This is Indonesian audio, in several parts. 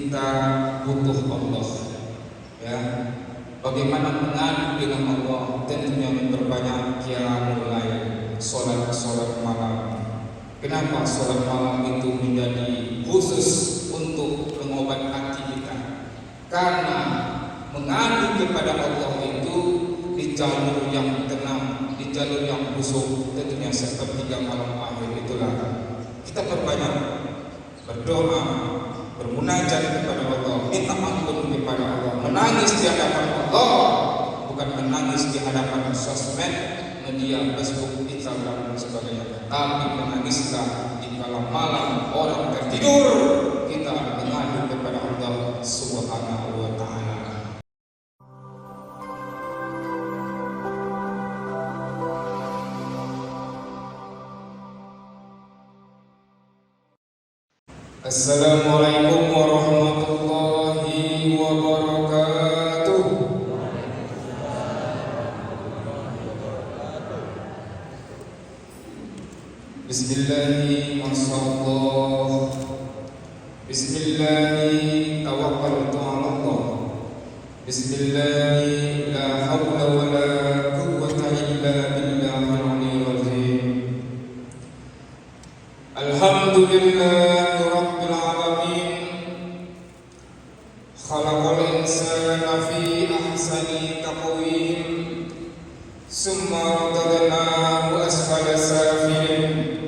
kita butuh Allah. Ya, bagaimana mengadu dengan Allah? Tentunya memperbanyak qiyamul lail, sholat malam. Kenapa sholat malam itu menjadi khusus untuk pengobat hati kita? Karena mengadu kepada Allah itu di jalur yang tenang, di jalur yang khusyuk, tentunya sepertiga malam akhir itulah kita perbanyak berdoa, bermunajat kepada Allah, minta ampun kepada Allah, menangis di hadapan Allah, bukan menangis di hadapan sosmed, media, Facebook, Instagram dan sebagainya, tapi menangislah di malam malam orang tertidur, kita mengadu kepada Allah Subhanahu wa Ta'ala. Assalamualaikum warahmatullahi wabarakatuh. Bismillahi masyaallah. Bismillahi tawakkaltu ala Allah. Bismillahi la hawla wa la quwwata illa billahil aliyyil azim. Alhamdulillahi rabbil alamin. Khalaqal insana fi ahsani taqwim. Summa radadnahu asfala safilin.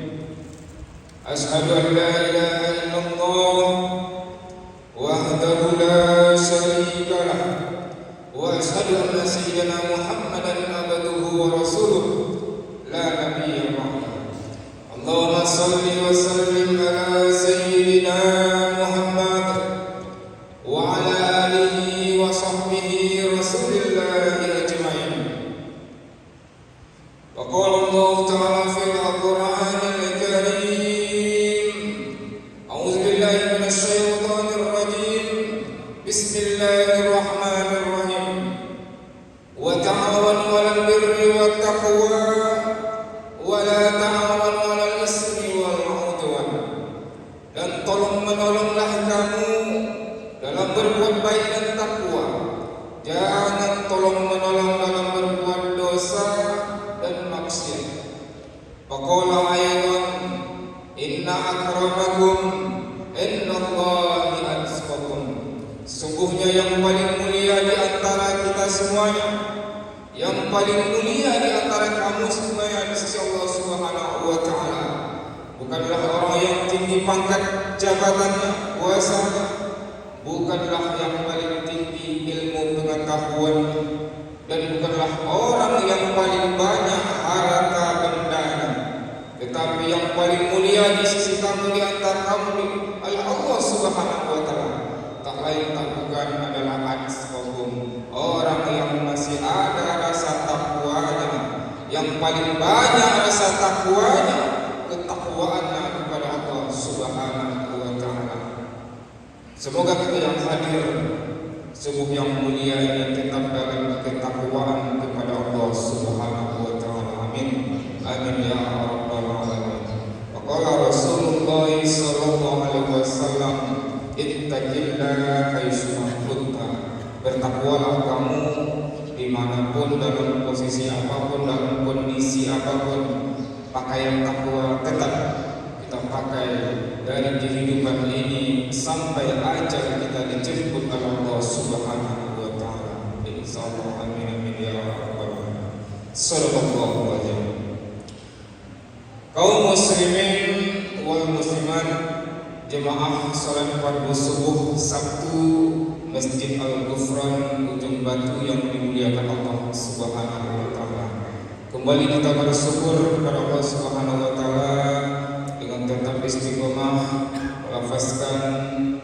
Ashhadu an la ilaha illallah wahdahu la syarika lah, wa ashhadu anna sayyidina Muhammadan abduhu wa rasuluh la nabiyya ba'dahu. Allahumma shalli wa sallim ala sayyidina Muhammad wa ala alihi wa sahbihi rasulillahi ajma'in. Wa qala Allah ta'ala fil Qur'anil Karim. Bismillahirrahmanirrahim. Wa ta'awanu 'alal birri wat taqwa wa la ta'awanu 'alal ismi wal 'udwan. Dan tolong menolonglah kamu dalam berbuat baik dan takwa. Jangan tolong menolong dalam berbuat dosa dan maksiat. Faqala aydan inna akramakum innallahi atqakum. Sungguhnya yang paling mulia di antara kita semuanya, yang paling mulia di antara kamu semuanya di sisi Allah Subhanahu wa Ta'ala, bukanlah orang yang tinggi pangkat jabatannya, kuasanya, bukanlah yang paling tinggi ilmu pengetahuannya, dan bukanlah orang yang paling banyak harta bendanya, tetapi yang paling mulia di sisi kamu di antara kamu adalah Allah Subhanahu wa Ta'ala. Tak lain tak bukan adalah atqakum, orang yang masih ada rasa takwanya, yang paling banyak rasa takwanya, ketakwaannya kepada Allah Subhanahu wa Ta'ala. Semoga kita yang hadir subuh yang mulia ini tetap dalam ketakwaan kepada Allah Subhanahu wa Ta'ala. Amin. Amin ya rabbal alamin. Wa qala Rasulullah sallallahu alaihi wasallam, ittaqillah haitsu kunta. Bertakwalah kamu dimanapun, dalam posisi apapun, dalam kondisi apapun. Pakaian takwa tetap kita pakai dari kehidupan ini sampai ajal kita dijemput oleh Allah Subhanahu wa Ta'ala. Insyaallah. Amin amin ya rabbal alamin. Sallallahu alaihi wasallam. Kaum muslimin wal muslimat, jemaah salat fardu subuh Sabtu Masjid Al-Ghufran Ujung Batu yang dimuliakan Allah Subhanahu wa Ta'ala. Kembali kita bersyukur kepada Allah Subhanahu wa Ta'ala dengan tetap istiqomah melafazkan,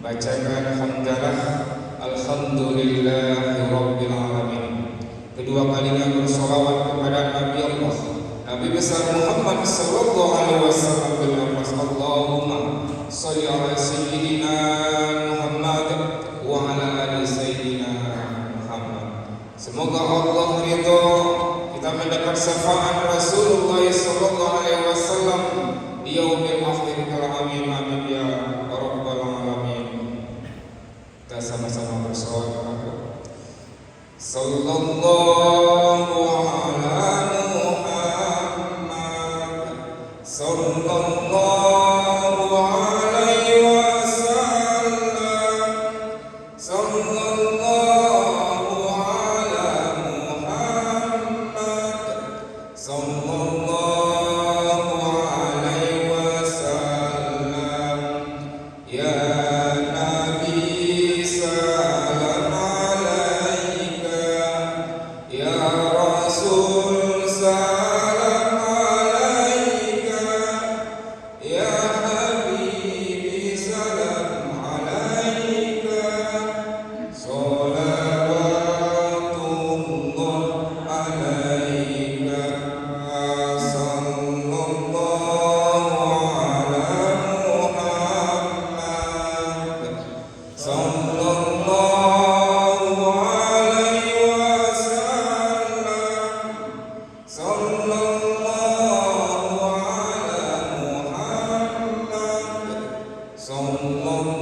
bacakan hamdalah alhamdulillahi rabbil alamin. Kedua kalinya bersolawat kepada Nabi Allah, Nabi besar Muhammad sallallahu alaihi wasallam, dengan Allahumma shalli ala sayyidina Muhammad wa ala ali sayyidina Muhammad. Semoga Allah ridha kita mendapat syafaat Rasulullah sallallahu alaihi wasallam di yaumil akhir. Amin amin ya rabbal alamin. sama-sama bersolawat. Sallallahu ala Muhammad, sallallahu alaihi wasallam, sallallahu ala Muhammad, sallallahu alaihi wasallam. Ya Nabi salam alaika, ya Rasul salam alaika, ya Habibi salam alaika. Salawatullah alaika, sallallahu ala Muhammad, sallallahu alaihi wasallam, sallallahu ala Muhammad, sallallahu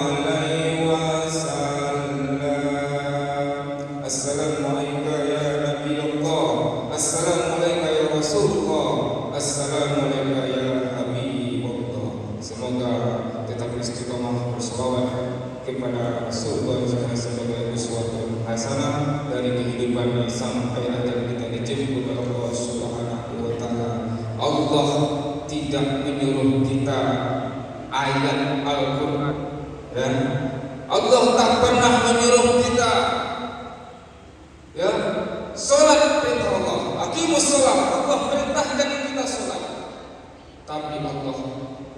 alaihi wasallam. Assalamualaikum ya Nabi Allah, assalamualaikum ya Rasulullah, assalamualaikum ya Habibullah. Semoga tetap istiqomah berselawat kepada Rasulullah sebagai uswatun hasanah dari kehidupan sampai akhir kita dijemput oleh Allah Subhanahu wa taala. Allah tidak menyuruh kita ayat Al-Qur'an, dan Allah tak pernah menyuruh kita ya salat perintah Allah. Aqimus shalah, Allah perintahkan kita salat. Tapi Allah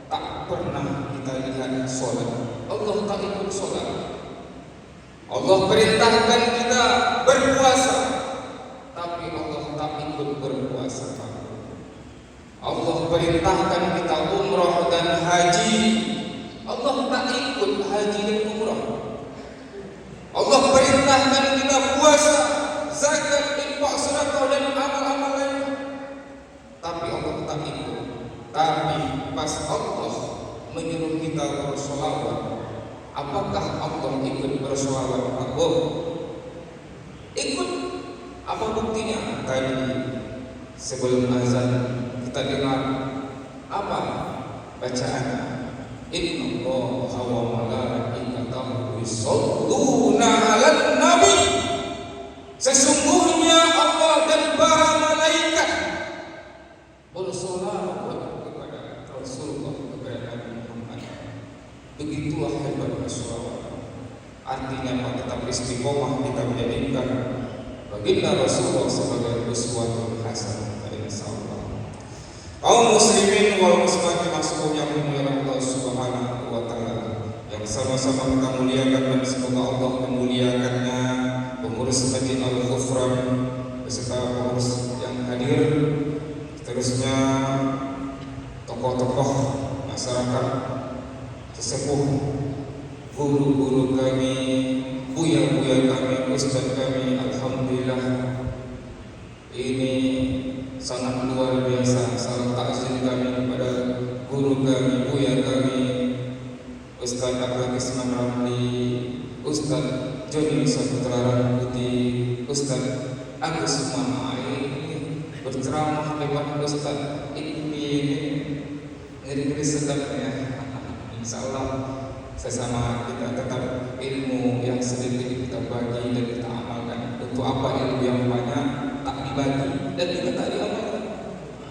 tak pernah kita lihat salat. Allah tak ikut salat. Allah perintahkan kita berpuasa, tapi Allah tak ikut berpuasa. Allah perintahkan kita umrah dan haji, Allah tak ikut haji dan umrah. Allah perintahkan kita puasa, zakat, infak, sedekah dan amal-amal lain, tapi Allah tak ikut. Tapi pas Allah menyuruh kita bersolawat, apakah Allah ikut bersolawat? Allah ikut. Apa buktinya? Tadi sebelum azan kita dengar apa bacaannya? Innallaha wa malaikatahu yusholluna 'alan nabi. Sesungguhnya Allah dan para malaikat bersolawat kepada Rasulullah, kepada Nabi Muhammad. Begitulah hebat bersolawat. Artinya apa? Tetap istiqomah kita menjadikan baginda Rasulullah sebagai uswatun hasanah. Insyaallah. Kaum muslimin wal muslimat yang dimuliakan Allah Subhanahu wa taala, yang sama-sama kita muliakan dan semoga Allah memuliakannya, pengurus Masjid Al-Ghufran beserta pengurus yang hadir, seterusnya tokoh-tokoh masyarakat, sesepuh, guru-guru kami, buya-buya kami, ustaz kami. Alhamdulillah, ini sangat luar biasa. Salam takzim kami kepada guru kami, buya kami, Ustaz Akhlak Isman Ramli, Ustaz Joni Saputra Putih, Ustaz Agus Mama'i berceramah lewat Ustaz ini ngeri-ngeri sedapnya. Insyaallah sesama kita tetap ilmu yang sedikit kita bagi dan kita amalkan. Untuk apa ilmu yang banyak tak dibagi dan juga tak diamalkan?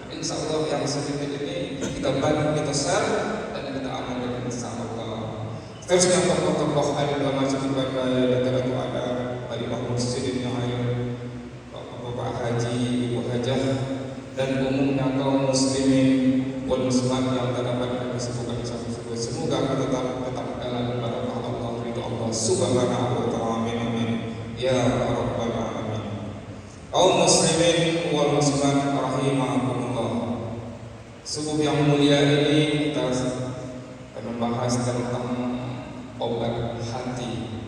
Insyaallah yang sedikit ini kita bagi, kita share dan kita amalkan insyaallah. Seterusnya tokoh-tokoh alim ulama cukup banyak, dan itu ada Bapak Mursyidin yang hadir, Bapak Haji, Ibu Hajah, dan umumnya kaum muslimin wal muslimat yang terdapat di sebuah tersebut. Semoga kita tetap dalam barakah Allah, ridho Allah Subhanahu wa taala. Amin ya rabbal alamin. Kaum muslimin wal muslimat rahimakumullah. Subuh yang mulia ini kita akan membahas tentang obat hati.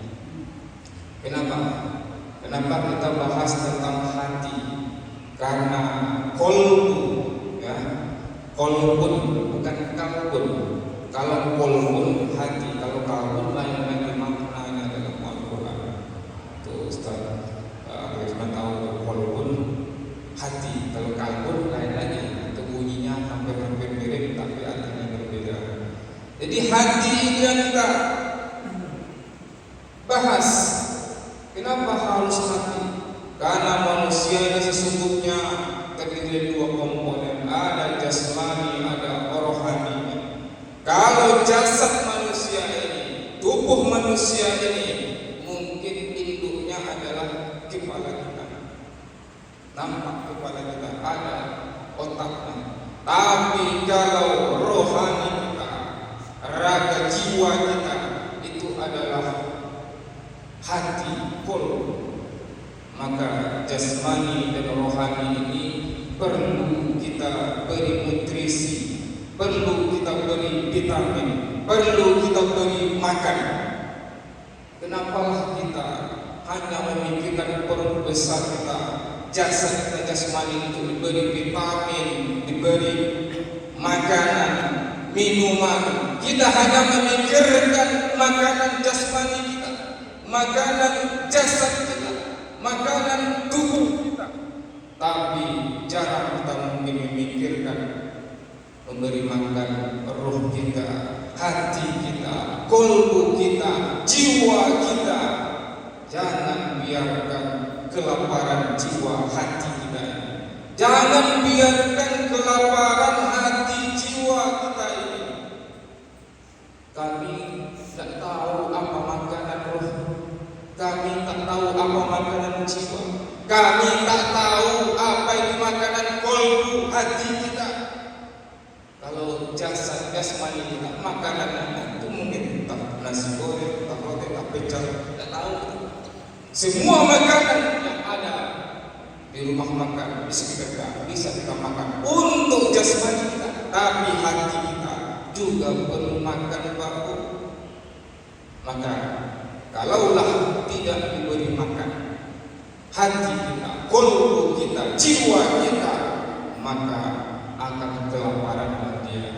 Kenapa kita bahas tentang hati? Karena kolbu, ya, kolbun bukan kalbun. Kalau kolbun hati, kalau kalbun Jadi hati ini yang kita bahas. Kenapa harus hati? Karena manusia ini sesungguhnya terdiri dari dua komponen, ada jasmani, ada rohani. Kalau jasad manusia ini, tubuh manusia ini, mungkin induknya adalah kepala kita. Nampak kepala kita, ada otaknya. Tapi kalau rohani kita, raga jiwa kita, itu adalah hati, kolbu. Maka jasmani dan rohani ini perlu kita beri nutrisi, perlu kita beri vitamin, perlu kita beri makan. Kenapalah kita hanya memikirkan perut besar kita, jasad kita jasmani itu diberi vitamin, diberi makanan, minuman. Kita hanya memikirkan makanan jasmani kita, makanan jasad kita, makanan tubuh kita, tapi jarang kita mungkin memikirkan memberi makan roh kita, hati kita, kolbu kita, jiwa kita. Jangan biarkan kelaparan jiwa hati kita ini. Jangan biarkan kelaparan hati jiwa kita ini. Kami tidak tahu apa makanan roh. Kami tak tahu apa makanan jiwa. Kami tak tahu apa itu makanan kolbu hati kita. Kalau jasad jasmani kita, makanannya itu mungkin tak nasi goreng, tak roti, tak pecel, tak tahu. Semua makanan yang ada di rumah makan, di sekitar kita bisa kita makan untuk jasmani kita. Tapi hati kita juga perlu makan baku. Maka kalaulah tidak diberi makan hati kita, kolbu kita, jiwa kita, maka akan kelaparan dia,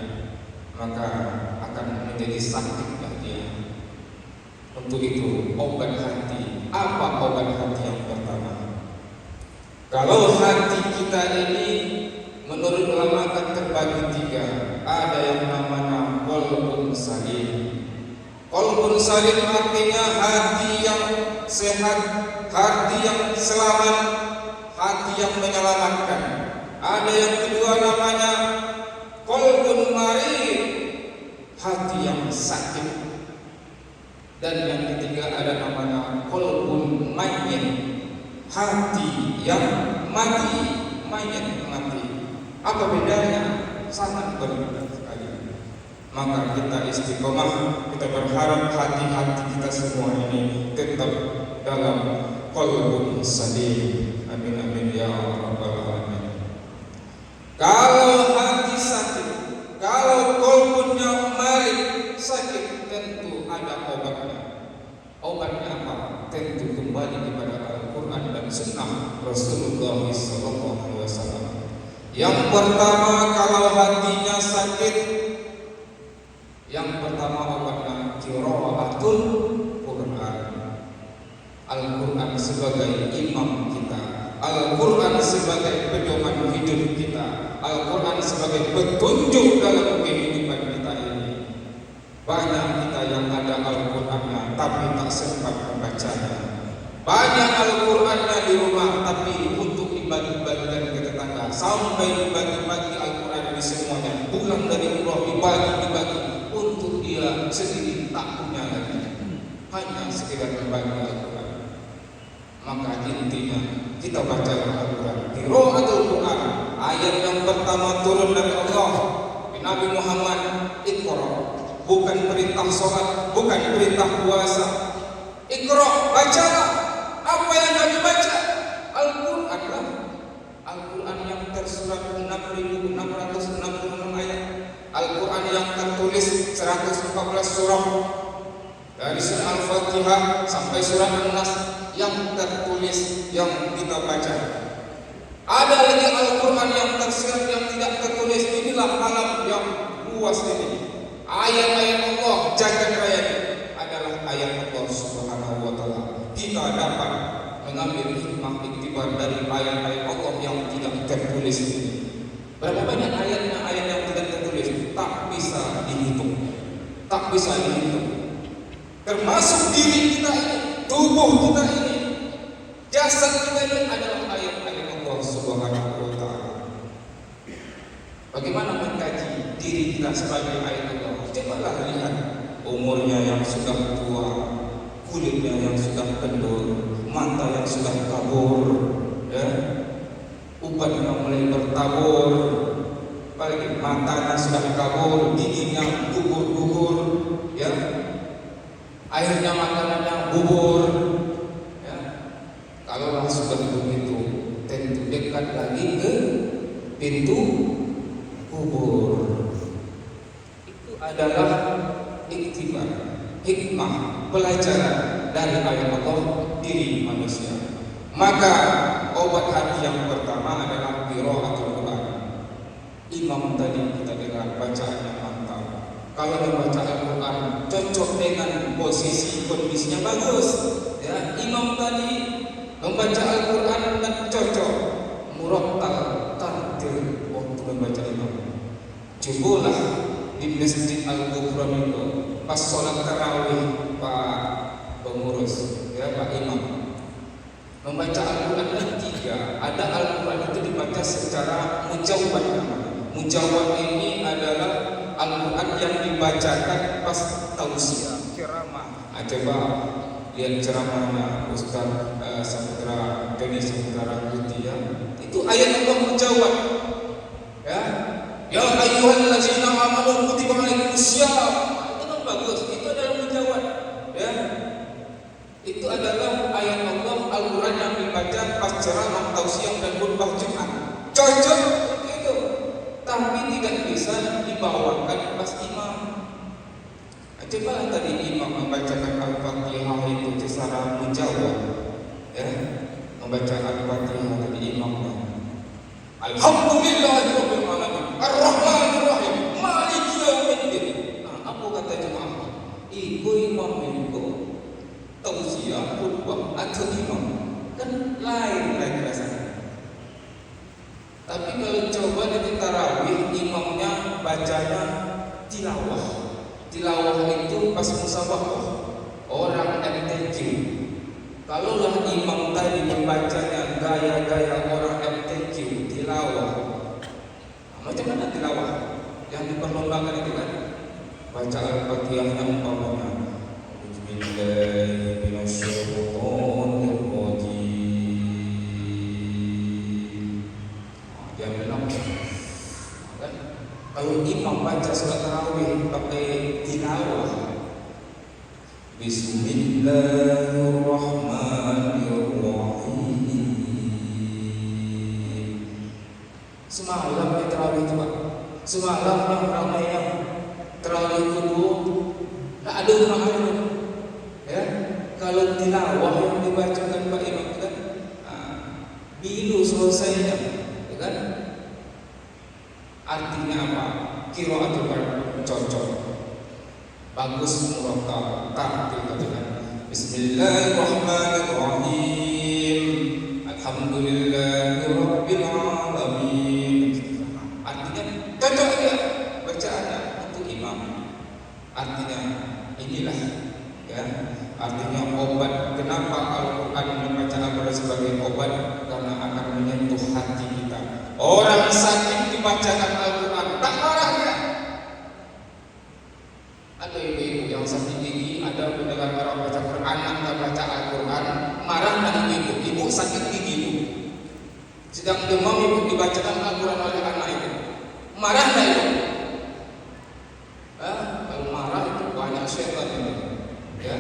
maka akan menjadi sakit dia. Untuk itu obat hati. Apa obat hati yang pertama? Kalau hati kita ini menurut ulama kan terbagi tiga. Ada yang namanya qalbun salim. Qalbun salim artinya hati yang sehat, hati yang selamat, hati yang menyelamatkan. Ada yang kedua namanya qalbun marid, hati yang sakit. Dan yang ketiga ada namanya qalbun mayyit, hati yang mati, mayit mati. Apa bedanya? Sangat berbeda sekali. Maka kita istiqomah, kita berharap hati-hati kita semua ini tetap dalam qalbun salim. Amin amin ya rabbal alamin. Kalau hati sakit, kalau qalbunnya marid, sakit, tentu ada obatnya. Obatnya apa? Tentu kembali kepada Al-Quran dan Sunnah Rasulullah SAW. Yang pertama, kalau hatinya sakit, yang pertama obatnya qiraatul Quran. Al-Quran sebagai imam kita, Al-Quran sebagai pedoman hidup kita, Al-Quran sebagai petunjuk dalam kehidupan kita ini. Banyak kita yang ada Al-Qurannya tapi tak sempat membacanya. Banyak Al-Qurannya di rumah tapi untuk dibagi-bagikan ke tetangga. Sampai dibagi-bagi Al-Quran ini semuanya, pulang dari umrah dibagi-bagi untuk dia sendiri tak punya lagi, hanya sekedar membagi Al-Quran. Maka intinya kita baca Al-Quran. Qiraatul Quran, ayat yang pertama turun dari Allah Nabi Muhammad, Iqra. Bukan perintah sholat, bukan perintah puasa. Iqra, bacalah. Apa yang Nabi baca? Al-Quran lah. Al-Quran yang tersurat 6.666 ayat. Al-Quran yang tertulis 114 surah. Dari surah Al-Fatihah sampai surah An-Nas yang tertulis, yang kita baca. Ada lagi Al-Quran yang tersirat, yang tidak tertulis. Inilah alam yang luas ini. Ayat-ayat Allah jagat raya adalah ayat Allah Subhanahu wa Ta'ala. Kita dapat mengambil hikmah iktibar dari ayat-ayat Allah yang tidak tertulis ini. Berapa banyak ayatnya, ayat yang tidak tertulis tak bisa dihitung. tak bisa dihitung. Termasuk diri kita ini, tubuh kita ini, jasad kita ini adalah ayat-ayat Allah Subhanahu wa Ta'ala. Bagaimana mengkaji diri kita sebagai ayat Allah? Cobalah lihat umurnya yang sudah tua, kulitnya yang sudah kendor, mata yang sudah kabur, ya, ubatnya mulai bertabur, apalagi matanya sudah kabur, giginya gugur-gugur, ya, akhirnya makanannya bubur, ya. Kalau sudah begitu, tentu dekat lagi ke pintu kubur. Itu adalah iktibar, hikmah, pelajaran dari ayat Allah diri manusia. Maka obat hati yang pertama adalah qiraatul Quran. Imam tadi kita dengar bacaannya mantap. Kalau membaca Al-Quran cocok dengan posisi kondisinya bagus, ya. Imam tadi membaca Al-Quran dan cocok murattal tartil waktu membaca imam. Cobalah di Masjid Al-Ghufran itu pas sholat tarawih Pak pengurus, ya, Pak Imam membaca Al-Quran ada 3. Ada Al-Quran itu dibaca secara mujawwad. Mujawwad ini adalah Al-Quran yang dibacakan pas tausiah, ceramah. Coba lihat ceramahnya Ustaz Saputra Deni Saputra Kuti, ya. Itu ayat Allah mujawwad, ya. Ya ayyuhallazina amanu kutiba alaikumussyam. Itu kan bagus. Itu adalah mujawwad, ya. Itu adalah ayat Allah Al-Quran yang dibaca pas ceramah, tausiah dan khutbah Jumat. Cocok itu. Tapi tidak bisa dibawakan pas imam. Coba tadi imam membacakan Al-Fatihah itu secara mujawwad, ya. Membaca Al-Fatihah tadi imam. Alhamdulillahirabbil alamin, Ar-Rahmanir Rahim, Maliki yaumiddin. Nah, apa kata jemaah? Iku imam itu tausiah, khutbah atau imam kan lain rasanya. Tapi kalau coba di tarawih imamnya bacanya tilawah. Tilawah itu pas musabaqah orang MTQ. Kalau lah imam tadi membacanya gaya-gaya orang MTQ tilawah, macam mana tilawah yang diperlombakan itu kan? Baca Al-Fatihah yang umpamanya dia bilang kan, kalau imam baca surat tarawih pakai tilawah, Bismillahirrahmanirrahim. Semalam yang tarawih itu Pak, semalam yang ramai yang tarawih kedua tak ada makna. Ya, kalau tilawah yang dibacakan Pak Imam kan, bilu selesainya, ya kan? Artinya apa? Qiraatul Quran cocok, bagus, murattal, tartil kan. Bismillahirrahmanirrahim. Alhamdulillahirabbil alamin. Artinya cocok ya bacaannya untuk imam. Artinya inilah, ya, artinya obat. Kenapa Al-Quran membaca Al-Quran sebagai obat? Karena akan menyentuh hati kita. Orang sakit dibacakan Al-Quran tak marah ya. Ada ibu-ibu yang sakit gigi, ada mendengar orang baca Quran, anak baca Al-Quran, marah dengan ibu. Ibu sakit gigi itu, sedang demam, ibu dibacakan Al-Quran oleh anak itu, marah tak ibu? Kalau marah itu banyak syaitan itu, ya.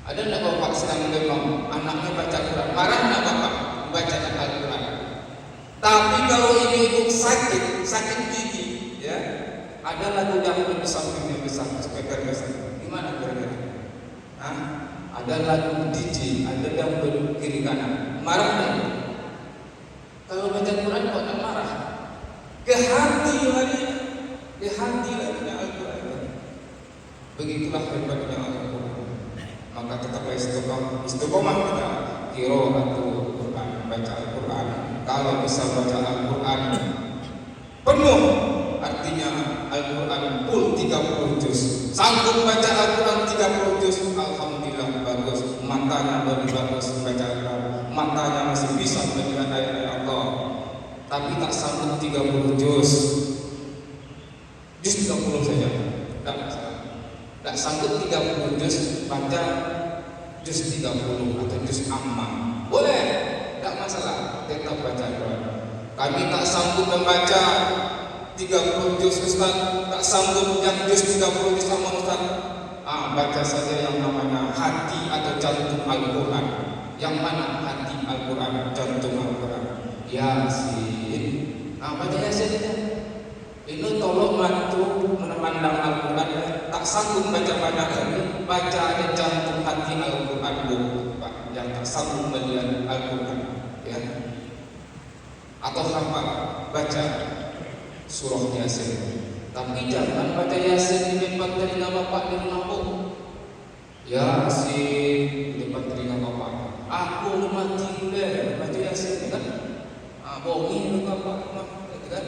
Ada tidak bapak sedang demam, anaknya baca Quran, marah tidak bapak membacakan Al-Quran? Tapi kalau ibu sakit gigi, ya, ada lagu dangdut di sampingnya besar, speaker besar, gimana kira-kira? Ada lagu DJ, ada dangdut kiri kanan, marah tidak? Kalau baca Quran kok tak marah? Ke hati lagi Al-Quran. Begitulah hebatnya Al-Quran. Maka tetaplah istiqomah kita qiraatul Quran, baca Al-Quran. Kalau bisa baca Al-Quran penuh, artinya Al-Quran full 30 juz. Sanggup baca Al-Quran 30 juz, alhamdulillah bagus. Matanya lebih bagus baca Al-Quran, matanya masih bisa melihat ayat Allah. Tapi tak sanggup 30 juz. Juz 30 saja, tak masalah. Tak sanggup 30 juz, baca juz 30 atau juz amma. Boleh, tak masalah, tetap baca Al-Quran. Kami tak sanggup membaca 30 juz Ustaz, tak sanggup yang juz 30 juz sama Ustaz. Baca saja yang namanya hati atau jantung Al-Quran. Yang mana hati Al-Quran, jantung Al-Quran? Yasin. Baca Yasin saja. Ini tolong bantu memandang Al-Quran. Tak sanggup baca banyak lagi, baca aja jantung hati Al-Quran Pak, yang tak sanggup melihat Al-Quran, ya. Atau apa? Baca surah Yasin. Tapi jangan baca Yasin di depan telinga bapak di rumah. Yasin di depan telinga bapak. Aku mati udah baca Yasin kan? Bohongin bapak kan?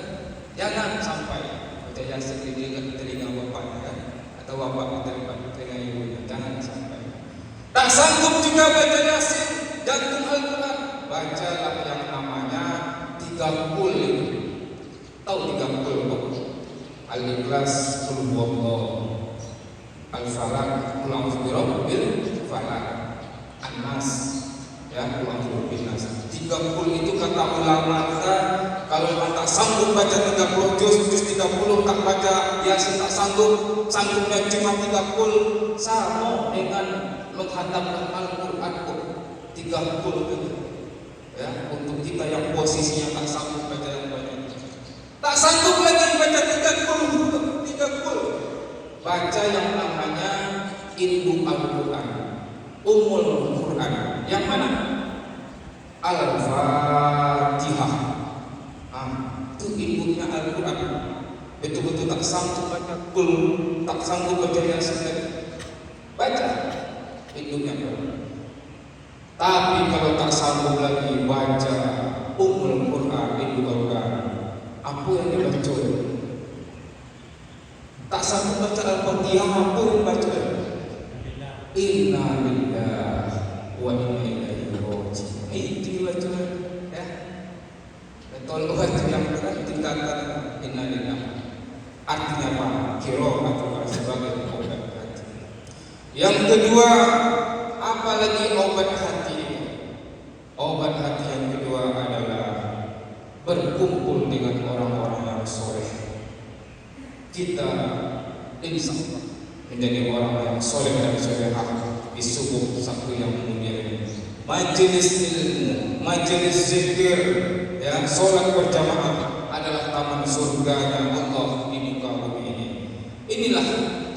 Jangan sampai baca Yasin di telinga bapak kan? Atau bapak di depan telinga ibunya. Jangan sampai. Tak sanggup juga baca Yasin jantung Al-Quran. Bacalah yang namanya 30. Tahu 30? Al-Ikhlas, Qul huwallahu, Al-Falaq, Qul a'udzu birabbil falaq, An-Nas, ya, Qul a'udzu birabbin nas. 30 itu kata ulama kita, kalau tak sanggup baca 30 juz 30 tak baca Yasin tak sanggup, sanggupnya cuma 30 sama dengan menghantamkan Al-Qur'an 30 itu. Ya, untuk kita yang posisinya tak sanggup baca yang banyak. Tak sanggup lagi baca 30. Baca yang namanya Induk Al-Quran, Ummul Quran. Yang mana? Al-Fatihah. Itu induknya Al-Quran. Betul-betul tak sanggup baca kul, tak sanggup baca Yasin. Baca induknya Al-Quran. Tapi kalau tak sanggup lagi baca Ummul Quran, Induk Al-Quran, apa yang dibaca? Tak sanggup baca Al-Fatihah, apa yang dibaca? Inna lillahi wa inna ilaihi raji'un. Itu dibaca, ya. Betul, baca yang berat tingkatkan inna lillahi. Artinya apa? Qiraat sebagai obat hati. Yang kedua, apalagi obat hati? Obat hati yang kedua adalah berkumpul dengan orang-orang yang soleh. Kita insya Allah menjadi orang yang soleh dan solehah di subuh Sabtu yang mulia ini. Majelis ilmu, majelis zikir, ya, solat berjamaah adalah taman surganya Allah di muka bumi ini. Inilah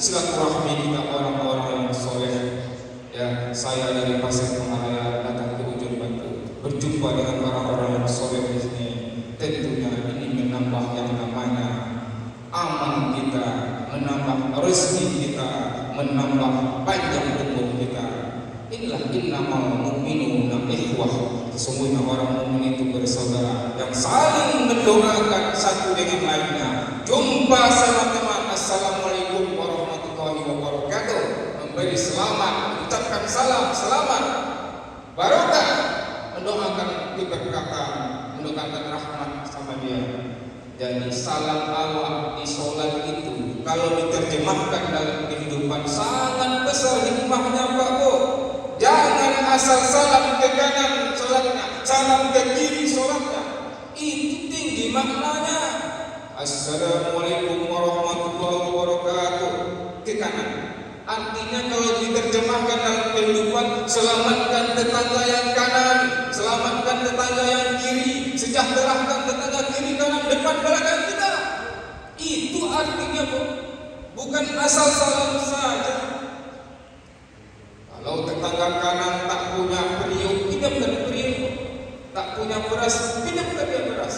silaturahmi kita orang-orang yang soleh. Ya, saya dari Pasir Pengaraya datang ke Ujung Batu, berjumpa dengan orang-orang yang soleh di sini. Tentunya ini menambah yang namanya amal kita, menambah rezeki kita, menambah panjang umur kita. Inilah innamal mu'minuna ikhwah. Sesungguhnya orang mukmin itu bersaudara yang saling mendoakan satu dengan lainnya. Jumpa sama teman, assalamualaikum warahmatullahi wabarakatuh. Memberi selamat, mengucapkan salam, selamat, barokah, mendoakan keberkahan, mendoakan rahmat sama dia. Jadi salam Allah di sholat itu kalau diterjemahkan dalam kehidupan sangat besar hikmahnya Pak Bu. Jangan asal salam ke kanan sholatnya, salam ke kiri sholatnya. Itu tinggi maknanya. Assalamualaikum warahmatullahi wabarakatuh ke kanan. Artinya kalau diterjemahkan dalam kehidupan, selamatkan tetangga yang kanan, selamatkan tetangga yang kiri, sejahterakan tetangga kiri kanan depan belakang kita. Itu artinya Bu. Bukan asal salam saja. Kalau tetangga kanan tak punya periuk, hidupkan periuk. Tak punya beras, hidupkan dia beras.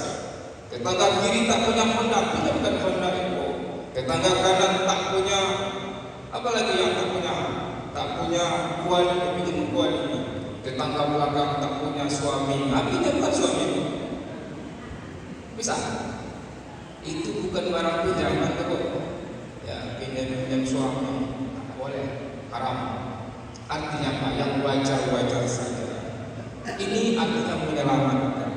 Tetangga kiri tak punya Honda, hidupkan Honda itu. Tetangga kanan tak punya, apalagi yang tak punya? Tak punya kuali, pinjam kuali. Tetangga belakang tak punya suami, pinjamkan suami. Bisa? Itu bukan barang pinjaman, ya, pinjam pinjam suami, tak boleh, haram. Artinya apa? Yang wajar-wajar saja. Ini artinya menyelamatkan.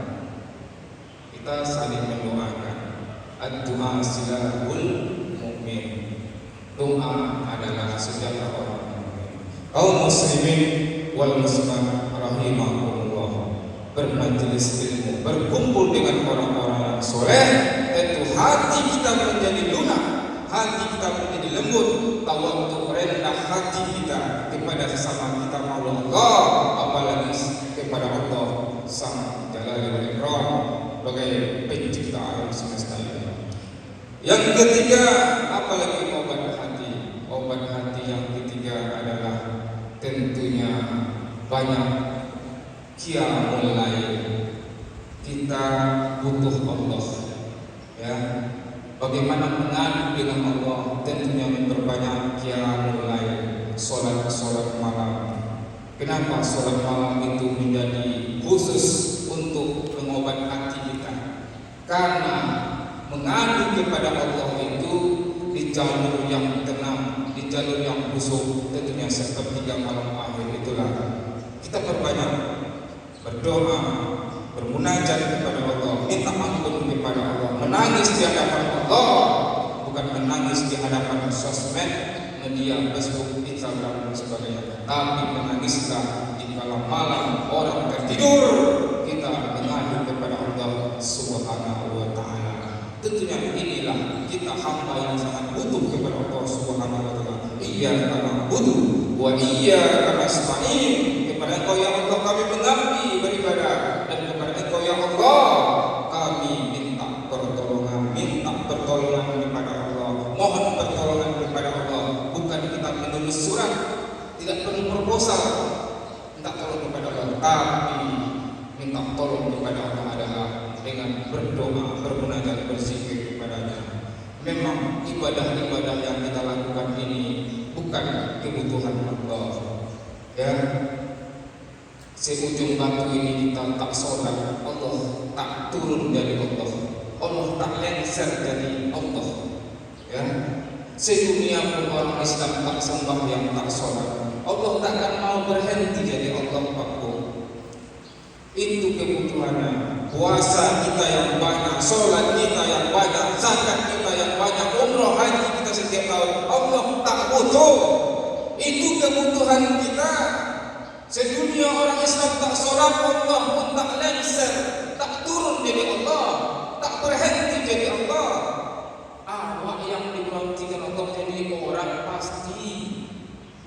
Kita saling mendoakan. Ad-du'a silahul mu'min. Doa adalah senjata orang mukmin. Kaum muslimin wal muslimat rahimahumullah, bermajelis ilmu, berkumpul dengan orang-orang yang soleh, tentu hati kita menjadi lunak, hati kita menjadi lembut, tawadhu, rendah hati kita kepada sesama kita maula Allah, apalagi kepada Allah Sang Jalali wal Ikram sebagai pencipta alam semesta ini. Yang ketiga, apalagi obat hati. Obat hati yang ketiga adalah tentunya banyak qiyamul lail. Kita butuh Allah, ya. Bagaimana mengadu dengan Allah? Tentunya memperbanyak qiyamul lail, solat malam. Kenapa solat malam itu menjadi khusus untuk mengobat hati kita? Karena mengadu kepada Allah itu di jalur yang tenang, di jalur yang khusyuk, tentunya sepertiga malam akhir itulah kita perbanyak berdoa, bermunajat kepada Allah, minta ampun kepada Allah, menangis di hadapan Allah, bukan menangis di hadapan sosmed, media, Facebook, Instagram dan sebagainya, tapi menangislah di malam orang tertidur, kita mengadu kepada Allah Subhanahu wa Ta'ala. Tentunya inilah kita hamba yang sangat butuh kepada Allah Subhanahu wa Ta'ala. Iyyaka na'budu wa iyyaka nasta'in. Kepada Engkau ya Allah kami mengabdi beribadah, dan kepada Engkau ya Allah kami minta pertolongan kepada Allah. Mohon pertolongan kepada Allah. Bukan kita menulis surat, tidak perlu proposal minta tolong kepada Allah, tapi minta tolong kepada Allah adalah dengan berdoa, bermunajat, berzikir kepadanya. Memang ibadah-ibadah yang kita lakukan ini bukan kebutuhan Allah, ya. Seujung batu ini kita tak sholat, Allah tak turun dari Allah, Allah tak lengser dari Allah, ya. Sedunia pun orang Islam tak sembahyang, tak sholat, Allah takkan mau berhenti jadi Allah Akbar. Itu kebutuhannya. Puasa kita yang banyak, sholat kita yang banyak, zakat kita yang banyak, umroh haji kita setiap tahun, Allah tak butuh. Itu kebutuhan kita. Sedunia orang Islam tak sholat, Allah pun tak lengser, tak turun jadi Allah, tak berhenti jadi Allah. Awak yang diberhentikan Allah jadi orang pasti,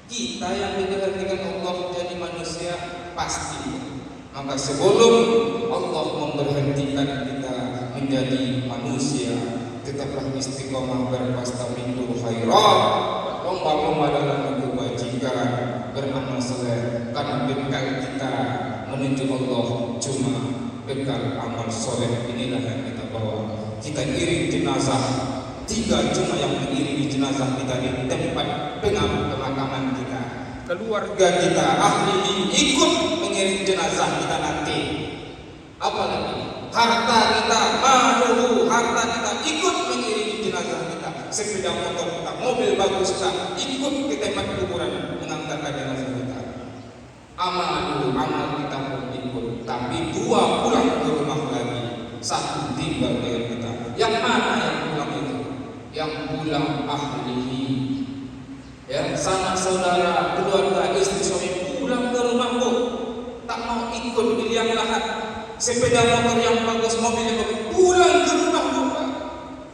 kita yang diberhentikan Allah jadi manusia pasti. Maka sebelum Allah memberhentikan kita menjadi manusia, tetaplah istiqomah berfastabikul khairat, lomba-lomba dalam kebajikan, beramal saleh, karena bekal kita menuju Allah cuma bekal amal soleh. Inilah yang kita bawa. Kita iring jenazah, 3 cuma yang mengiringi jenazah kita di tempat pemakaman kita. Keluarga kita, ahli ikut mengiring jenazah kita nanti. Apalagi harta kita, malu harta kita ikut mengiringi jenazah kita. Sepeda motor kita, mobil bagus kita ikut ke tempat kuburan mengantarkan jenazah kita. Amal kita pun ikut, tapi 2 pulang ke rumah lagi, 1 tinggal dengan kita. Yang mana yang pulang itu? Yang pulang ahli, ya, sanak saudara, keluarga, istri, suami pulang ke rumahku, tak mau ikut di liang lahat. Sepeda motor yang bagus, mobil yang bagus, pulang ke rumahku,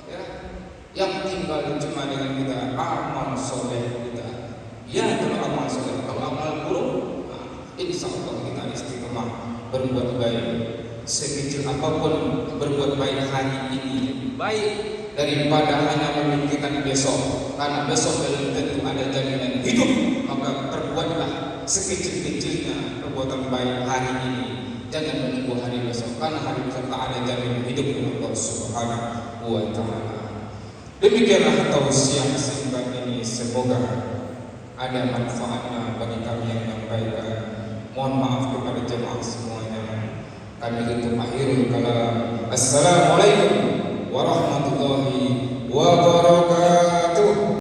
ya. Yang tinggal cuma dengan kita amal soleh kita. Ya, kalau amal soleh, kalau amal buruk, insya Allah kita istiqomah berbuat baik. Sekecil apapun berbuat baik hari ini lebih baik daripada hanya memikirkan besok, karena besok belum tentu ada jaminan hidup. Maka perbuatlah sekecil-kecilnya perbuatan baik hari ini, jangan menunggu hari besok, karena hari besok tak ada jaminan hidup dengan Allah Subhanahu wa Ta'ala. Demikianlah tausiah singkat ini, semoga ada manfaatnya bagi kami yang menyampaikan. Mohon maaf kepada jemaah semuanya. Kami tutup akhirul kalam. Assalamualaikum